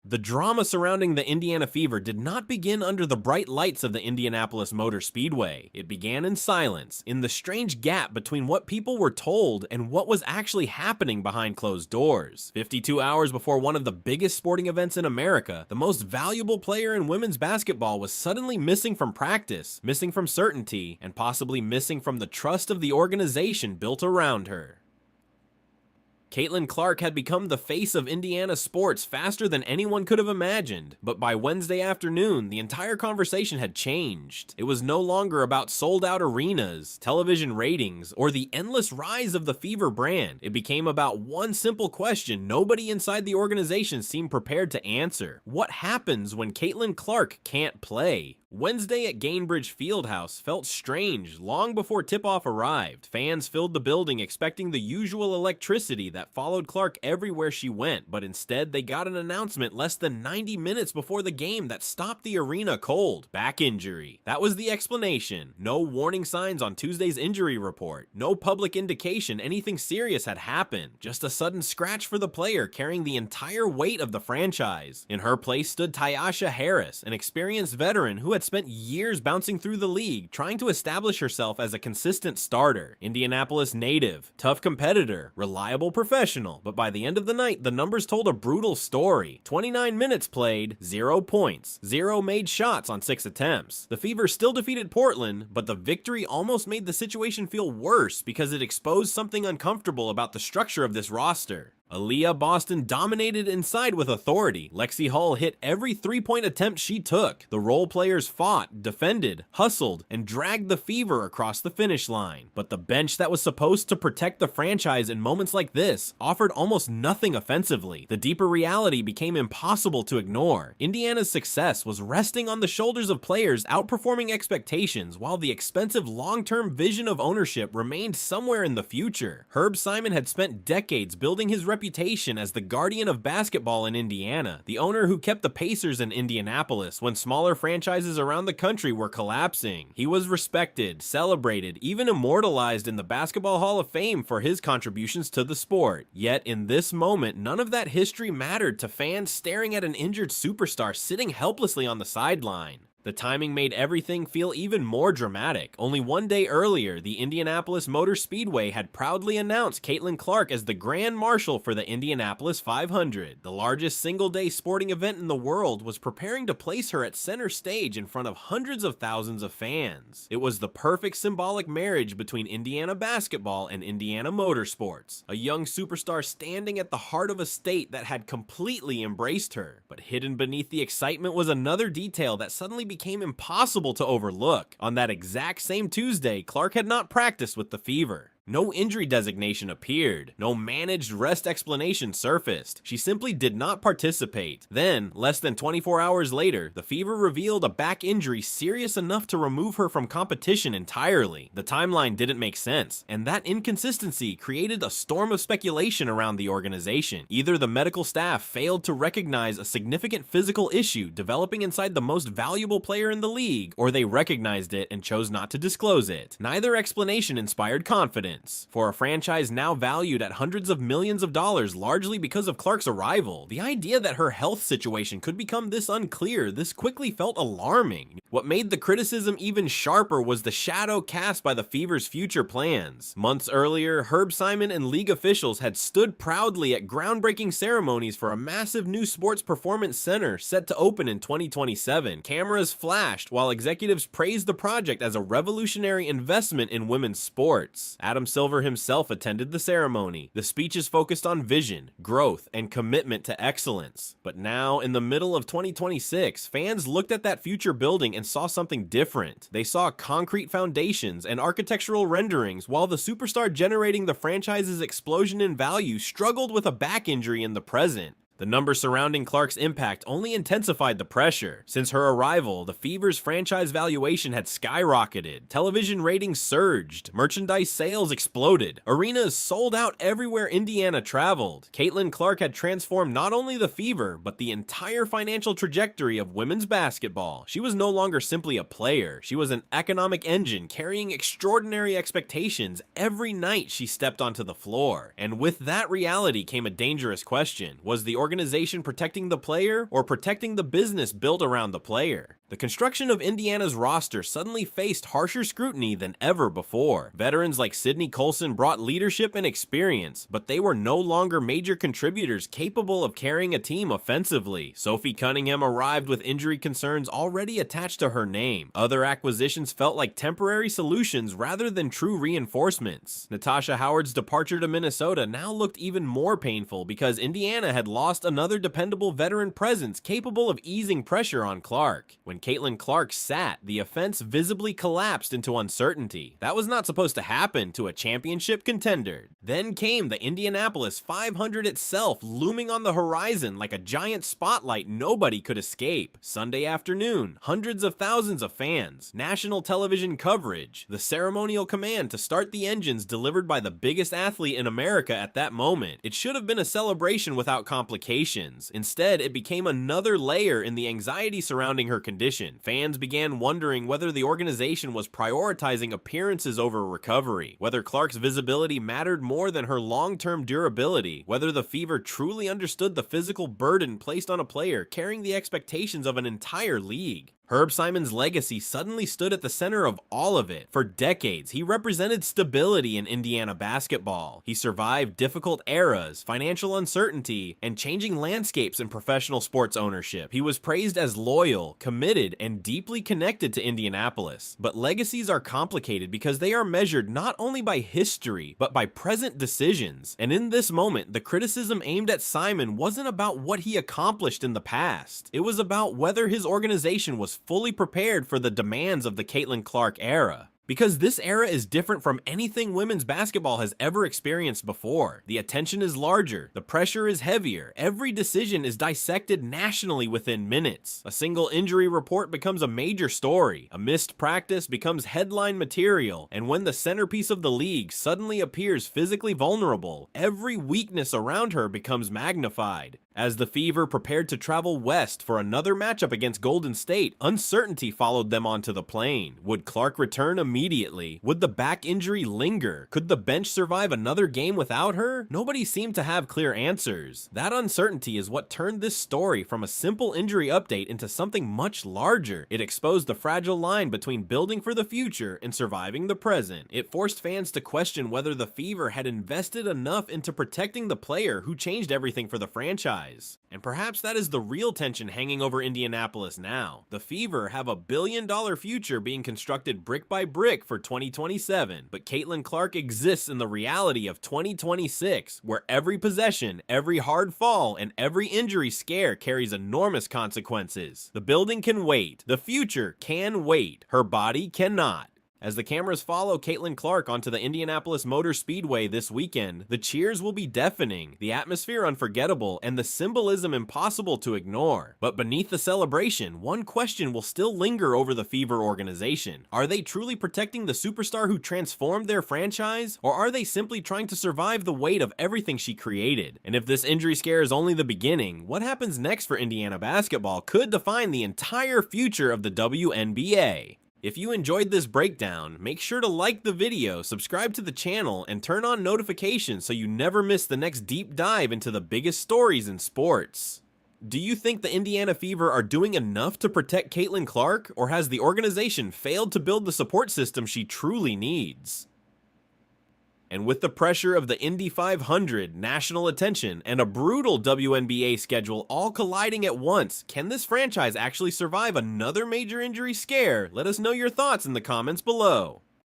The drama surrounding the Indiana Fever did not begin under the bright lights of the Indianapolis Motor Speedway. It began in silence, in the strange gap between what people were told and what was actually happening behind closed doors. 52 hours before one of the biggest sporting events in America, the most valuable player in women's basketball was suddenly missing from practice, missing from certainty, and possibly missing from the trust of the organization built around her. Caitlin Clark had become the face of Indiana sports faster than anyone could have imagined, but by Wednesday afternoon, the entire conversation had changed. It was no longer about sold-out arenas, television ratings, or the endless rise of the Fever brand. It became about one simple question nobody inside the organization seemed prepared to answer. What happens when Caitlin Clark can't play? Wednesday at Gainbridge Fieldhouse felt strange long before tip-off arrived. Fans filled the building expecting the usual electricity that followed Clark everywhere she went, but instead they got an announcement less than 90 minutes before the game that stopped the arena cold. Back injury. That was the explanation. No warning signs on Tuesday's injury report. No public indication anything serious had happened. Just a sudden scratch for the player carrying the entire weight of the franchise. In her place stood Tyasha Harris, an experienced veteran who had spent years bouncing through the league, trying to establish herself as a consistent starter. Indianapolis native, tough competitor, reliable professional, but by the end of the night, the numbers told a brutal story. 29 minutes played, 0 points, 0 made shots on 6 attempts. The Fever still defeated Portland, but the victory almost made the situation feel worse because it exposed something uncomfortable about the structure of this roster. Aaliyah Boston dominated inside with authority. Lexi Hull hit every three-point attempt she took. The role players fought, defended, hustled, and dragged the Fever across the finish line. But the bench that was supposed to protect the franchise in moments like this offered almost nothing offensively. The deeper reality became impossible to ignore. Indiana's success was resting on the shoulders of players outperforming expectations, while the expensive long-term vision of ownership remained somewhere in the future. Herb Simon had spent decades building his reputation as the guardian of basketball in Indiana, the owner who kept the Pacers in Indianapolis when smaller franchises around the country were collapsing. He was respected, celebrated, even immortalized in the Basketball Hall of Fame for his contributions to the sport. Yet in this moment, none of that history mattered to fans staring at an injured superstar sitting helplessly on the sideline. The timing made everything feel even more dramatic. Only one day earlier, the Indianapolis Motor Speedway had proudly announced Caitlin Clark as the Grand Marshal for the Indianapolis 500. The largest single-day sporting event in the world was preparing to place her at center stage in front of hundreds of thousands of fans. It was the perfect symbolic marriage between Indiana basketball and Indiana motorsports. A young superstar standing at the heart of a state that had completely embraced her. But hidden beneath the excitement was another detail that suddenly became impossible to overlook. On that exact same Tuesday, Clark had not practiced with the Fever. No injury designation appeared. No managed rest explanation surfaced. She simply did not participate. Then, less than 24 hours later, the Fever revealed a back injury serious enough to remove her from competition entirely. The timeline didn't make sense, and that inconsistency created a storm of speculation around the organization. Either the medical staff failed to recognize a significant physical issue developing inside the most valuable player in the league, or they recognized it and chose not to disclose it. Neither explanation inspired confidence. For a franchise now valued at hundreds of millions of dollars largely because of Clark's arrival, the idea that her health situation could become this unclear this quickly felt alarming. What made the criticism even sharper was the shadow cast by the Fever's future plans. Months earlier, Herb Simon and league officials had stood proudly at groundbreaking ceremonies for a massive new sports performance center set to open in 2027. Cameras flashed while executives praised the project as a revolutionary investment in women's sports. Adam Silver himself attended the ceremony. The speeches focused on vision, growth, and commitment to excellence. But now, in the middle of 2026, fans looked at that future building and saw something different. They saw concrete foundations and architectural renderings, while the superstar generating the franchise's explosion in value struggled with a back injury in the present. The numbers surrounding Clark's impact only intensified the pressure. Since her arrival, the Fever's franchise valuation had skyrocketed. Television ratings surged. Merchandise sales exploded. Arenas sold out everywhere Indiana traveled. Caitlin Clark had transformed not only the Fever, but the entire financial trajectory of women's basketball. She was no longer simply a player. She was an economic engine carrying extraordinary expectations every night she stepped onto the floor. And with that reality came a dangerous question. Was the organization protecting the player or protecting the business built around the player? The construction of Indiana's roster suddenly faced harsher scrutiny than ever before. Veterans like Sidney Colson brought leadership and experience, but they were no longer major contributors capable of carrying a team offensively. Sophie Cunningham arrived with injury concerns already attached to her name. Other acquisitions felt like temporary solutions rather than true reinforcements. Natasha Howard's departure to Minnesota now looked even more painful because Indiana had lost another dependable veteran presence capable of easing pressure on Clark. When Caitlin Clark sat, the offense visibly collapsed into uncertainty. That was not supposed to happen to a championship contender. Then came the Indianapolis 500 itself, looming on the horizon like a giant spotlight nobody could escape. Sunday afternoon, hundreds of thousands of fans, national television coverage, the ceremonial command to start the engines delivered by the biggest athlete in America at that moment. It should have been a celebration without complications. Instead, it became another layer in the anxiety surrounding her condition. Fans began wondering whether the organization was prioritizing appearances over recovery, whether Clark's visibility mattered more than her long-term durability, whether the Fever truly understood the physical burden placed on a player carrying the expectations of an entire league. Herb Simon's legacy suddenly stood at the center of all of it. For decades, he represented stability in Indiana basketball. He survived difficult eras, financial uncertainty, and changing landscapes in professional sports ownership. He was praised as loyal, committed, and deeply connected to Indianapolis. But legacies are complicated because they are measured not only by history, but by present decisions. And in this moment, the criticism aimed at Simon wasn't about what he accomplished in the past. It was about whether his organization was fully prepared for the demands of the Caitlin Clark era. Because this era is different from anything women's basketball has ever experienced before. The attention is larger, the pressure is heavier, every decision is dissected nationally within minutes. A single injury report becomes a major story, a missed practice becomes headline material, and when the centerpiece of the league suddenly appears physically vulnerable, every weakness around her becomes magnified. As the Fever prepared to travel west for another matchup against Golden State, uncertainty followed them onto the plane. Would Clark return immediately? Would the back injury linger? Could the bench survive another game without her? Nobody seemed to have clear answers. That uncertainty is what turned this story from a simple injury update into something much larger. It exposed the fragile line between building for the future and surviving the present. It forced fans to question whether the Fever had invested enough into protecting the player who changed everything for the franchise. And perhaps that is the real tension hanging over Indianapolis now. The Fever have $1 billion future being constructed brick by brick for 2027, but Caitlin Clark exists in the reality of 2026, where every possession, every hard fall, and every injury scare carries enormous consequences. The building can wait. The future can wait. Her body cannot. As the cameras follow Caitlin Clark onto the Indianapolis Motor Speedway this weekend, the cheers will be deafening, the atmosphere unforgettable, and the symbolism impossible to ignore. But beneath the celebration, one question will still linger over the Fever organization. Are they truly protecting the superstar who transformed their franchise, or are they simply trying to survive the weight of everything she created? And if this injury scare is only the beginning, what happens next for Indiana basketball could define the entire future of the WNBA. If you enjoyed this breakdown, make sure to like the video, subscribe to the channel, and turn on notifications so you never miss the next deep dive into the biggest stories in sports. Do you think the Indiana Fever are doing enough to protect Caitlin Clark, or has the organization failed to build the support system she truly needs? And with the pressure of the Indy 500, national attention, and a brutal WNBA schedule all colliding at once, can this franchise actually survive another major injury scare? Let us know your thoughts in the comments below.